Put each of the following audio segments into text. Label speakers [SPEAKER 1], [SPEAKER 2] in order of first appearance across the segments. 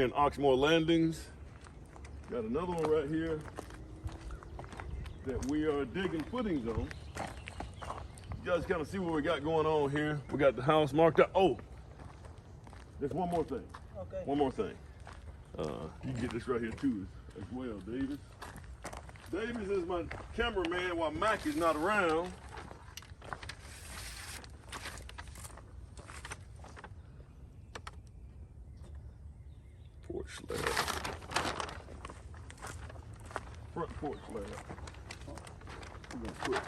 [SPEAKER 1] in Oxmoor Landings. Got another one right here that we are digging footings on. You guys kind of see what we got going on here. We got the house marked out. Oh, there's one more thing.
[SPEAKER 2] Okay.
[SPEAKER 1] One more thing. You can get this right here too as well, Davis. Davis is my cameraman while Mac is not around. Porch slab. Front porch slab. We're gonna put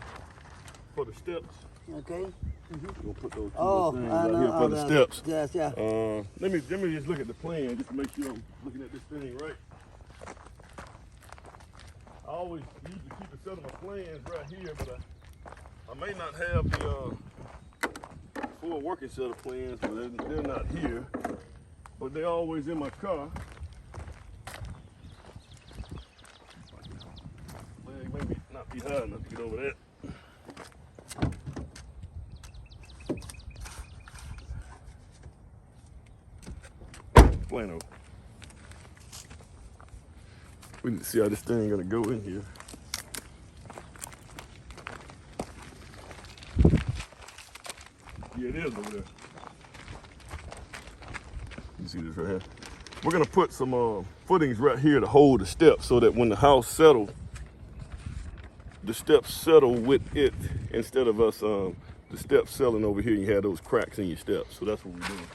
[SPEAKER 1] for the steps.
[SPEAKER 2] Okay.
[SPEAKER 1] We're gonna put those two
[SPEAKER 2] Oh,
[SPEAKER 1] things
[SPEAKER 2] I
[SPEAKER 1] right
[SPEAKER 2] know.
[SPEAKER 1] here for the steps.
[SPEAKER 2] Yes, yeah.
[SPEAKER 1] Let me just look at the plan just to make sure I'm looking at this thing right. I always usually keep a set of my plans right here, but I may not have the full working set of plans, but they're not here. But they're always in my car. Leg maybe not be high enough to get over that. Plano. We need to see how this thing gonna go in here. Yeah, it is over there. You see this right here? We're gonna put some footings right here to hold the steps so that when the house settles, the steps settle with it instead of us the steps settling over here. You have those cracks in your steps. So that's what we're doing.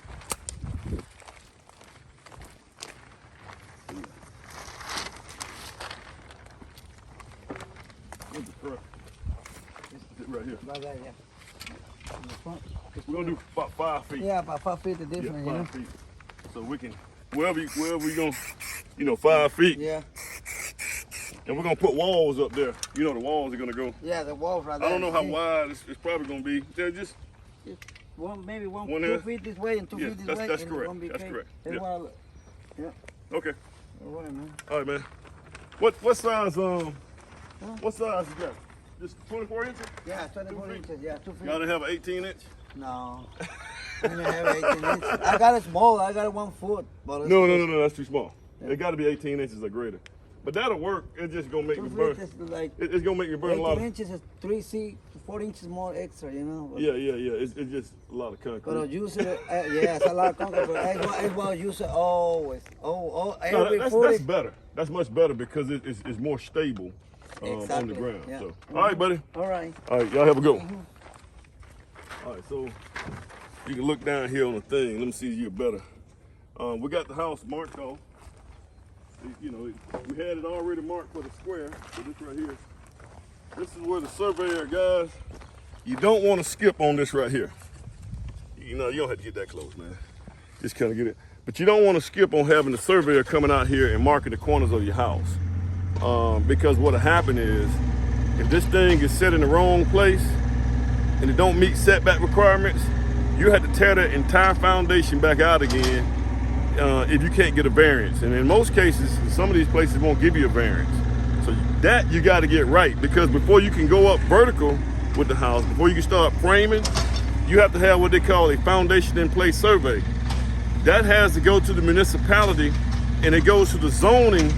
[SPEAKER 1] Where's the front? This is it right here.
[SPEAKER 2] Right there, yeah. In the front.
[SPEAKER 1] We're gonna do about 5 feet.
[SPEAKER 2] Yeah, about 5 feet the
[SPEAKER 1] Yeah,
[SPEAKER 2] difference,
[SPEAKER 1] 5 feet. So we can, wherever we gonna, 5 feet.
[SPEAKER 2] Yeah.
[SPEAKER 1] And we're gonna put walls up there. You know the walls are gonna go.
[SPEAKER 2] Yeah, the walls right there.
[SPEAKER 1] I don't know how
[SPEAKER 2] See?
[SPEAKER 1] wide it's probably gonna be. They're just,
[SPEAKER 2] Maybe
[SPEAKER 1] One
[SPEAKER 2] 2
[SPEAKER 1] there?
[SPEAKER 2] feet this way and 2
[SPEAKER 1] Yeah,
[SPEAKER 2] feet this
[SPEAKER 1] that's-
[SPEAKER 2] way.
[SPEAKER 1] that's
[SPEAKER 2] and
[SPEAKER 1] correct.
[SPEAKER 2] One big
[SPEAKER 1] That's
[SPEAKER 2] cake.
[SPEAKER 1] correct.
[SPEAKER 2] That's
[SPEAKER 1] Yeah.
[SPEAKER 2] what
[SPEAKER 1] okay.
[SPEAKER 2] man.
[SPEAKER 1] All right, man. What size, what size you got? Just 24 inches?
[SPEAKER 2] Yeah, 24
[SPEAKER 1] feet?
[SPEAKER 2] inches. Yeah, 2 feet.
[SPEAKER 1] Y'all didn't have an 18 inch?
[SPEAKER 2] No. I don't have 18 inches. I got it small. I got it 1 foot. But it's
[SPEAKER 1] No, that's too small.
[SPEAKER 2] Yeah.
[SPEAKER 1] It gotta be 18 inches or greater. But that'll work. It's just gonna make
[SPEAKER 2] 2
[SPEAKER 1] me
[SPEAKER 2] feet
[SPEAKER 1] burn.
[SPEAKER 2] is like
[SPEAKER 1] It's gonna make me burn a lot
[SPEAKER 2] 18
[SPEAKER 1] of.
[SPEAKER 2] inches is 3 feet, 4 inches more extra, you know. But,
[SPEAKER 1] Yeah. It's just a lot of
[SPEAKER 2] But
[SPEAKER 1] concrete.
[SPEAKER 2] use it, yeah, it's a lot of concrete, but I will use it always.
[SPEAKER 1] No,
[SPEAKER 2] Every
[SPEAKER 1] that's
[SPEAKER 2] 40.
[SPEAKER 1] better. That's much better because it's more stable on the
[SPEAKER 2] Exactly,
[SPEAKER 1] ground.
[SPEAKER 2] yeah.
[SPEAKER 1] So, all right, buddy.
[SPEAKER 2] All right.
[SPEAKER 1] All right, y'all have a good one. All right, so you can look down here on the thing. Let me see you better. We got the house marked off. We had it already marked for the square. So this right here. This is where the surveyor, guys. You don't want to skip on this right here. You don't have to get that close, man. Just kind of get it. But you don't want to skip on having the surveyor coming out here and marking the corners of your house. Because what'll happen is, if this thing is set in the wrong place and it don't meet setback requirements, you have to tear that entire foundation back out again if you can't get a variance. And in most cases, some of these places won't give you a variance. So that you got to get right, because before you can go up vertical with the house, before you can start framing, you have to have what they call a foundation in place survey. That has to go to the municipality, and it goes to the zoning,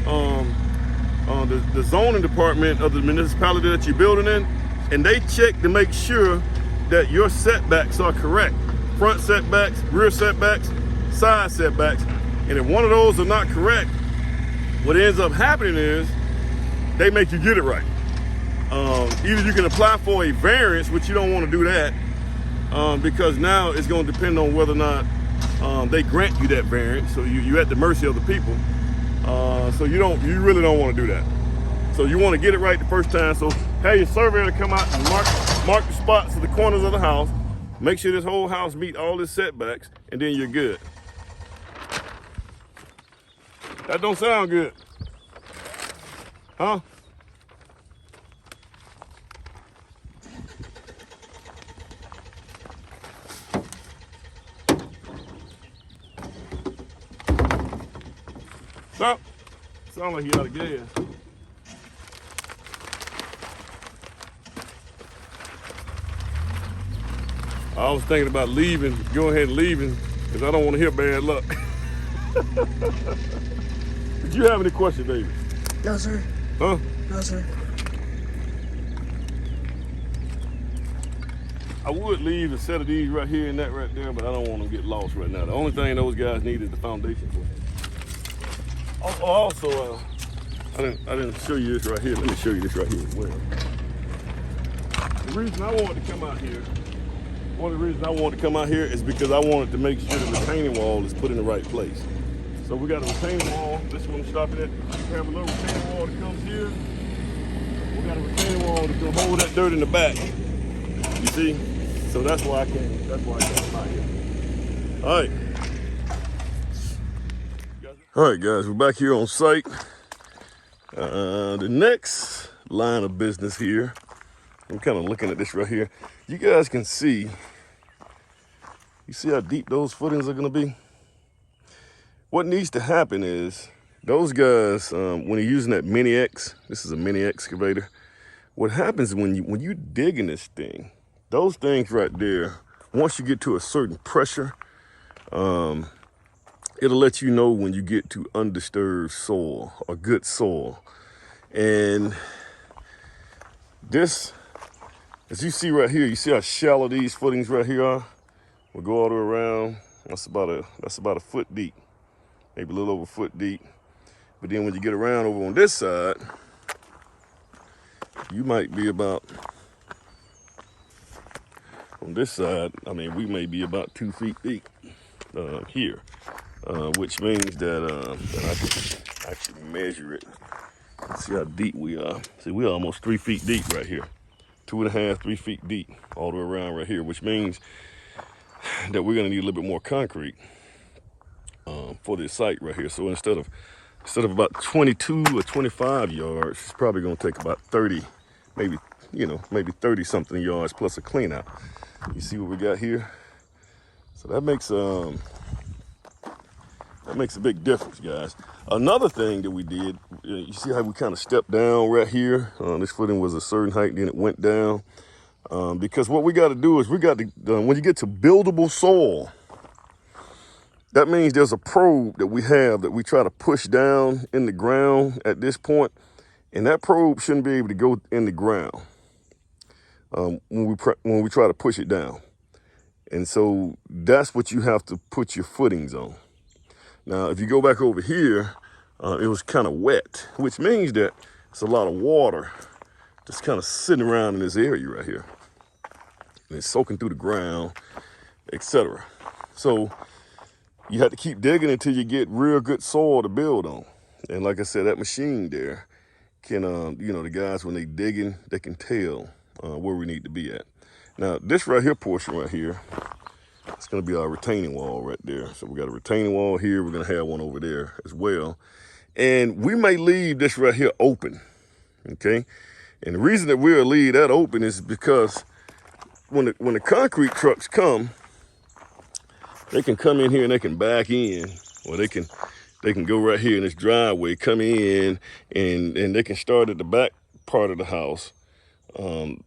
[SPEAKER 1] the zoning department of the municipality that you're building in, and they check to make sure that your setbacks are correct. Front setbacks, rear setbacks, side setbacks. And if one of those are not correct, what ends up happening is they make you get it right. Either you can apply for a variance, which you don't want to do that, because now it's going to depend on whether or not they grant you that variance. So you're at the mercy of the people. So you really don't want to do that. So you want to get it right the first time. So have your surveyor to come out and mark the spots of the corners of the house. Make sure this whole house meet all its setbacks, and then you're good. That don't sound good. Huh? Stop. Sound like he out of gas. I was thinking about leaving, go ahead and leaving, because I don't want to hear bad luck. Did you have any questions, David?
[SPEAKER 3] No, sir.
[SPEAKER 1] Huh?
[SPEAKER 3] No, sir.
[SPEAKER 1] I would leave a set of these right here and that right there, but I don't want them to get lost right now. The only thing those guys need is the foundation for it. Also, I didn't show you this right here. Let me show you this right here as well. The reason I wanted to come out here, one of the reasons I wanted to come out here is because I wanted to make sure the retaining wall is put in the right place. So we got a retaining wall. This is what I'm stopping at. We have a little retaining wall that comes here. We got a retaining wall that can hold that dirt in the back. You see? So that's why I came. That's why I came out here. All right. All right, guys. We're back here on site. The next line of business here. I'm kind of looking at this right here. You guys can see. You see how deep those footings are going to be? What needs to happen is those guys, when you're using that Mini X, this is a mini excavator. What happens when you dig in this thing, those things right there, once you get to a certain pressure, it'll let you know when you get to undisturbed soil or good soil. And this, as you see right here, you see how shallow these footings right here are? We'll go all the way around. That's about a foot deep, maybe a little over a foot deep. But then when you get around over on this side, you might be about, on this side, I mean, we may be about 2 feet deep here, which means that, that I can actually measure it. See how deep we are. See, we're almost 3 feet deep right here. 2.5, 3 feet deep all the way around right here, which means that we're gonna need a little bit more concrete for this site right here. So instead of about 22 or 25 yards, it's probably gonna take about 30, maybe 30 something yards plus a clean out. You see what we got here? So that makes a big difference, guys. Another thing that we did, you see how we kind of stepped down right here? This footing was a certain height, then it went down. Because what we got to do is we got to, when you get to buildable soil, that means there's a probe that we have that we try to push down in the ground at this point, and that probe shouldn't be able to go in the ground when we try to push it down. And so that's what you have to put your footings on. Now, if you go back over here, it was kind of wet, which means that it's a lot of water just kind of sitting around in this area right here. And it's soaking through the ground, etc. So you have to keep digging until you get real good soil to build on. And like I said, that machine there can, the guys, when they digging, they can tell where we need to be at. Now, this right here portion right here, it's going to be our retaining wall right there. So we got a retaining wall here. We're going to have one over there as well. And we may leave this right here open, okay? And the reason that we'll leave that open is because when the concrete trucks come, they can come in here and they can back in, or they can go right here in this driveway, come in, and they can start at the back part of the house. And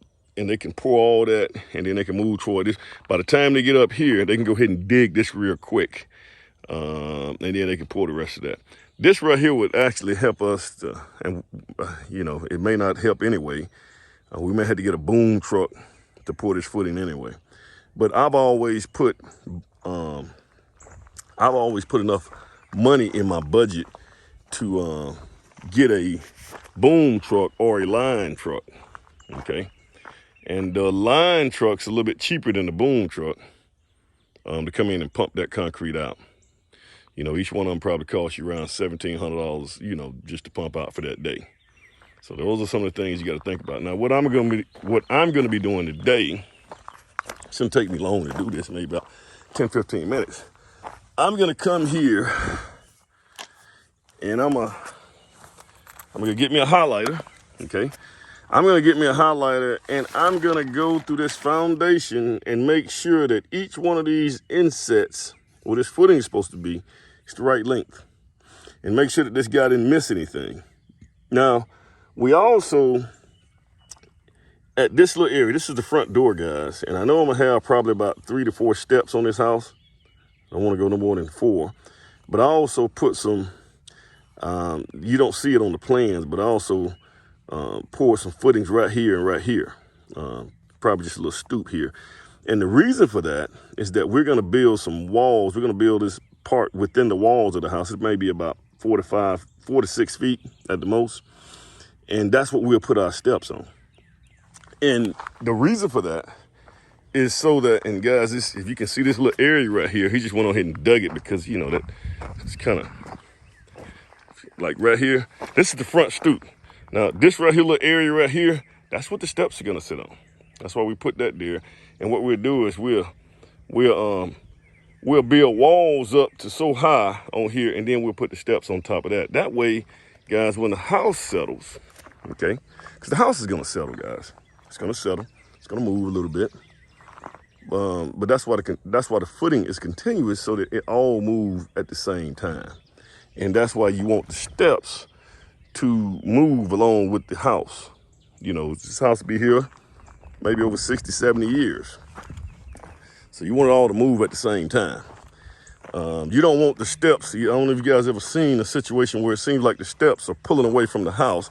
[SPEAKER 1] they can pour all that, and then they can move toward this. By the time they get up here, they can go ahead and dig this real quick. And then they can pour the rest of that. This right here would actually help us to, and it may not help anyway. We may have to get a boom truck to pour this footing anyway. But I've always put enough money in my budget to get a boom truck or a line truck, okay? And the line truck's a little bit cheaper than the boom truck to come in and pump that concrete out. Each one of them probably costs you around $1,700, just to pump out for that day. So those are some of the things you got to think about. Now, what I'm going to be doing today, it shouldn't take me long to do this, maybe about 10, 15 minutes. I'm going to come here and I'm going to get me a highlighter, okay? I'm going to get me a highlighter and I'm going to go through this foundation and make sure that each one of these insets, where this footing is supposed to be, is the right length. And make sure that this guy didn't miss anything. Now, we also, at this little area, this is the front door, guys. And I know I'm going to have probably about 3 to 4 steps on this house. I don't want to go no more than 4. But I also put some, you don't see it on the plans, but I also poured some footings right here and right here. Probably just a little stoop here. And the reason for that is that we're going to build some walls. We're going to build this part within the walls of the house. It may be about 4 to 6 feet at the most. And that's what we'll put our steps on. And the reason for that is so that, and guys, if you can see this little area right here, he just went on ahead and dug it because, you know, that it's kind of like right here. This is the front stoop. Now, this right here, little area right here, that's what the steps are going to sit on. That's why we put that there. And what we'll do is we'll build walls up to so high on here, and then we'll put the steps on top of that. That way, guys, when the house settles, okay, because the house is going to settle, guys. It's going to settle. It's going to move a little bit. But that's why the footing is continuous, so that it all moves at the same time. And that's why you want the steps to move along with the house. You know, this house will be here maybe over 60, 70 years. So you want it all to move at the same time. You don't want the steps. I don't know if you guys ever seen a situation where it seems like the steps are pulling away from the house.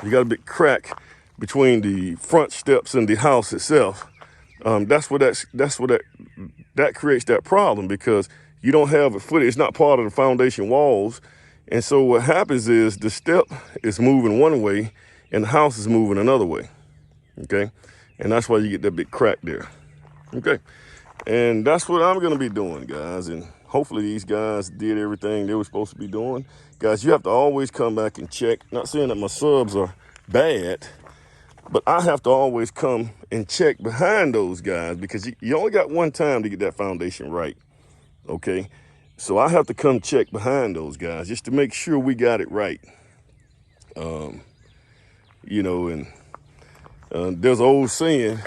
[SPEAKER 1] You got a big crack between the front steps and the house itself. That's what that creates that problem, because you don't have a footing. It's not part of the foundation walls. And so what happens is the step is moving one way and the house is moving another way. Okay. And that's why you get that big crack there. Okay. And that's what I'm going to be doing, guys. And hopefully these guys did everything they were supposed to be doing. Guys, you have to always come back and check. Not saying that my subs are bad, but I have to always come and check behind those guys, because you only got one time to get that foundation right. Okay. So I have to come check behind those guys just to make sure we got it right. You know, and there's an old saying,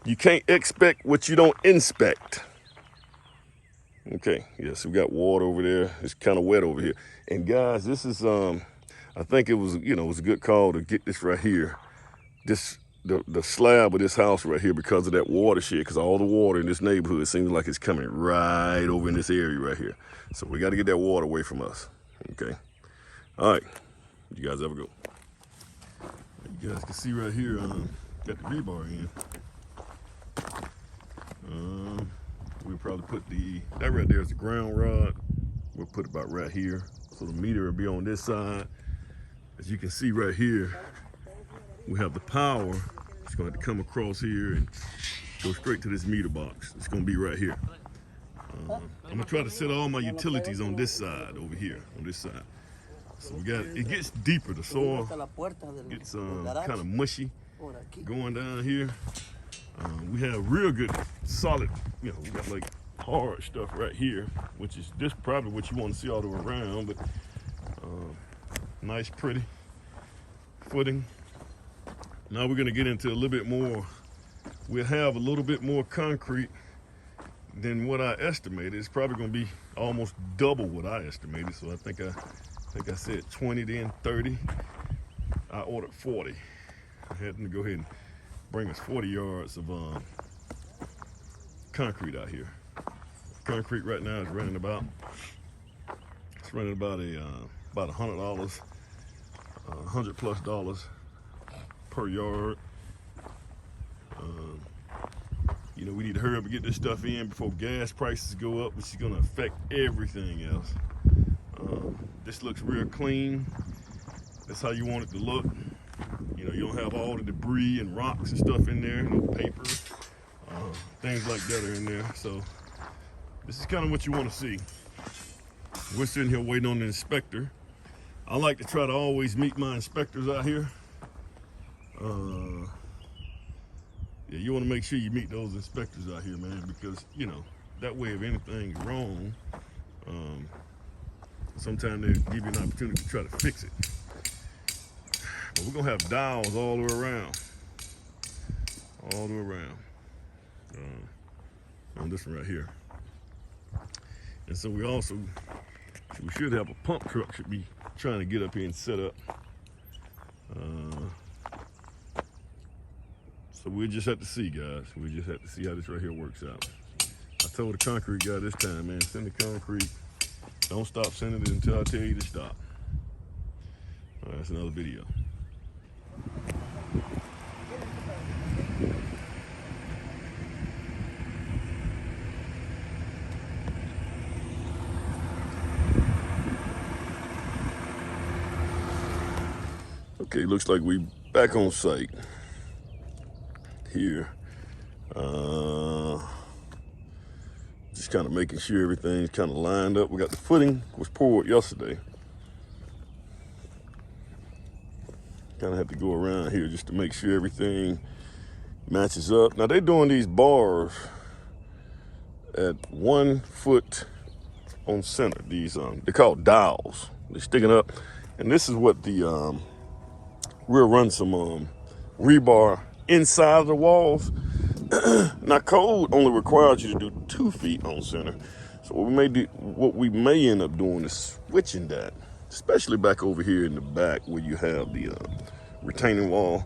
[SPEAKER 1] you can't expect what you don't inspect. Okay, yes, we got water over there. It's kind of wet over here. And guys, this is, I think it was, you know, it was a good call to get this right here. The slab of this house right here, because of that watershed, because all the water in this neighborhood seems like it's coming right over in this area right here. So we got to get that water away from us. Okay. All right. You guys have a go. You guys can see right here, got the rebar in. We'll probably put that right there is the ground rod. We'll put it about right here. So the meter will be on this side. As you can see right here, we have the power. It's going to have to come across here and go straight to this meter box. It's going to be right here. I'm going to try to set all my utilities on this side over here, on this side. So it gets deeper. The soil gets kind of mushy going down here. We have real good solid, you know, we got like hard stuff right here, which is this probably what you want to see all the way around, but nice, pretty footing. Now we're gonna get into a little bit more. We'll have a little bit more concrete than what I estimated. It's probably gonna be almost double what I estimated. So I think I said 20, then 30. I ordered 40. I had to go ahead and bring us 40 yards of concrete out here. Concrete right now is running about $100, $100+ per yard. You know, we need to hurry up and get this stuff in before gas prices go up, which is going to affect everything else. This looks real clean. That's how you want it to look. You know, you don't have all the debris and rocks and stuff in there, no paper, things like that are in there. So this is kind of what you want to see. We're sitting here waiting on the inspector. I like to try to always meet my inspectors out here. Yeah, you want to make sure you meet those inspectors out here, man, because, you know, that way if anything's wrong, sometimes they give you an opportunity to try to fix it. But we're gonna have dials all the way around. All the way around. On this one right here. And so we should have a pump truck should be trying to get up here and set up. So we'll just have to see, guys. We'll just have to see how this right here works out. I told the concrete guy this time, man, send the concrete Don't stop sending it until I tell you to stop. All right, that's another video. Okay, looks like we back on site here. Just kind of making sure everything's kind of lined up. We got the footing was poured yesterday. Kind of have to go around here just to make sure everything matches up. Now they're doing these bars at 1 foot on center. These they're called dowels. They're sticking up, and this is what the we'll run some rebar inside of the walls. Now code only requires you to do 2 feet on center. So what we may end up doing is switching that, especially back over here in the back where you have the retaining wall.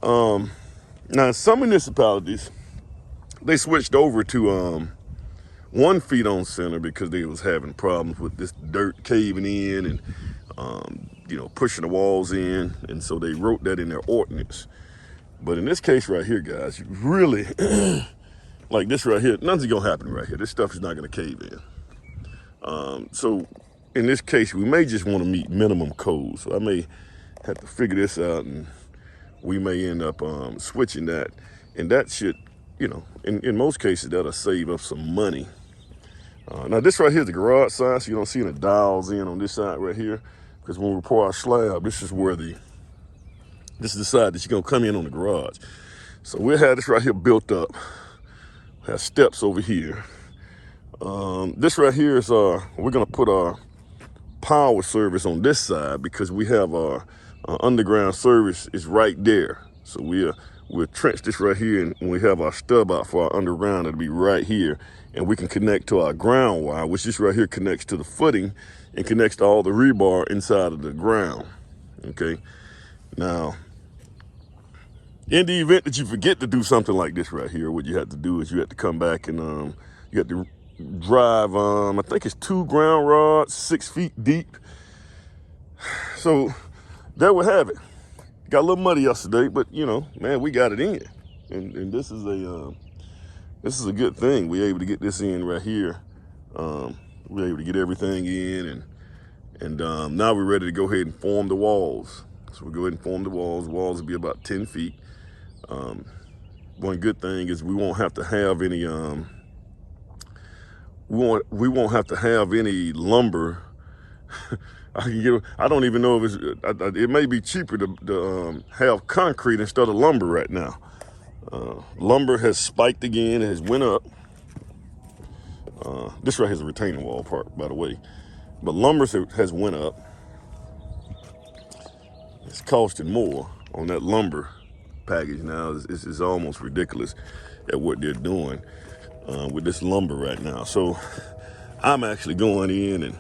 [SPEAKER 1] Now some municipalities, they switched over to 1 feet on center because they was having problems with this dirt caving in and pushing the walls in, and so they wrote that in their ordinance. But in this case right here, guys, you really, like this right here, nothing's gonna happen right here. This stuff is not gonna cave in. So in this case, we may just wanna meet minimum code. So I may have to figure this out, and we may end up switching that. And that should, in most cases, that'll save us some money. Now this right here is the garage side, so you don't see any dowels in on this side right here. Because when we pour our slab, this is the side that you're gonna come in on the garage. So we'll have this right here built up. Have steps over here. This right here is we're gonna put our power service on this side because we have our underground service is right there. So we'll trench this right here, and when we have our stub out for our underground, it'll be right here. And we can connect to our ground wire, which this right here connects to the footing and connects to all the rebar inside of the ground, okay? Now, in the event that you forget to do something like this right here, what you have to do is you have to come back and you have to drive, I think it's 2 ground rods, 6 feet deep. So there we have it. Got a little muddy yesterday, but man, we got it in. And this is a good thing. We're able to get this in right here. We're able to get everything in, and now we're ready to go ahead and form the walls. So we'll go ahead and form the walls. The walls will be about 10 feet. One good thing is we won't have to have any we won't have to have any lumber. I don't even know if it may be cheaper to have concrete instead of lumber right now. Lumber has spiked again. It has went up. This right here is a retaining wall part, by the way. But lumber has went up. It's costing more on that lumber package now. It's almost ridiculous at what they're doing with this lumber right now. So I'm actually going in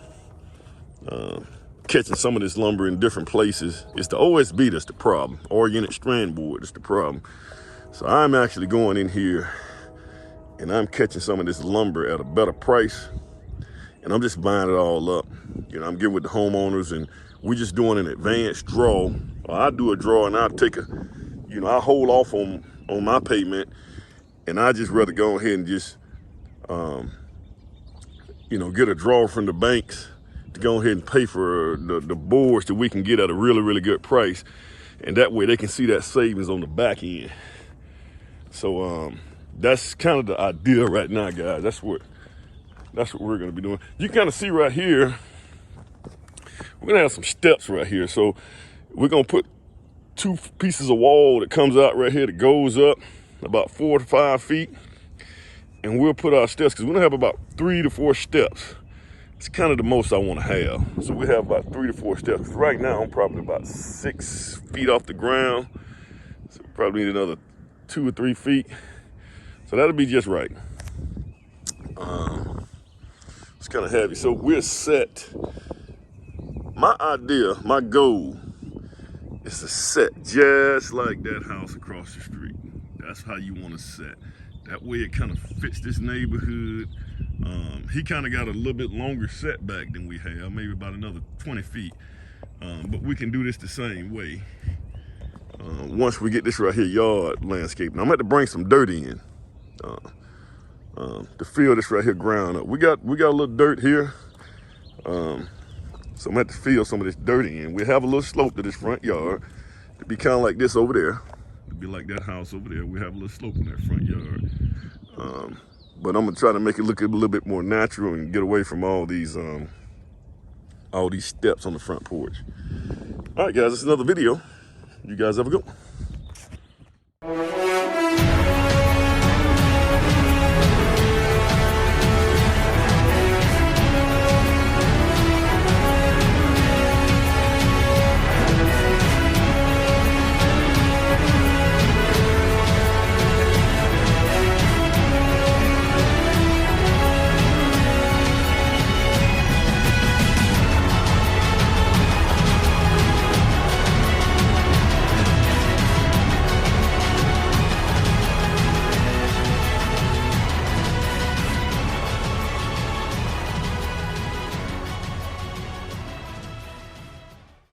[SPEAKER 1] and catching some of this lumber in different places. It's the OSB that's the problem. Organic strand board is the problem. So I'm actually going in here and I'm catching some of this lumber at a better price, and I'm just buying it all up. I'm getting with the homeowners, and we're just doing an advanced draw. I do a draw, and I'll take I hold off on my payment, and I just rather go ahead and just, get a draw from the banks to go ahead and pay for the boards that we can get at a really, really good price, and that way they can see that savings on the back end. So that's kind of the idea right now, guys. That's what we're gonna be doing. You kind of see right here, we're gonna have some steps right here. So we're gonna put 2 pieces of wall that comes out right here that goes up about 4 to 5 feet, and we'll put our steps, because we're gonna have about 3 to 4 steps. It's kind of the most I want to have. So we have about 3 to 4 steps. Right now I'm probably about 6 feet off the ground, so probably need another 2 or 3 feet. So that'll be just right. It's kind of heavy. So we're set. My idea, my goal is to set just like that house across the street. That's how you want to set. That way it kind of fits this neighborhood. He kind of got a little bit longer setback than we have, maybe about another 20 feet. But we can do this the same way. Once we get this right here, yard landscape. Now I'm going to bring some dirt in to fill this right here ground up. We got a little dirt here. So I'm going to have to fill some of this dirt in. We have a little slope to this front yard. It'd be kind of like this over there. It'd be like that house over there. We have a little slope in that front yard. But I'm gonna try to make it look a little bit more natural and get away from all these steps on the front porch. All right, guys, it's another video. You guys have a good one.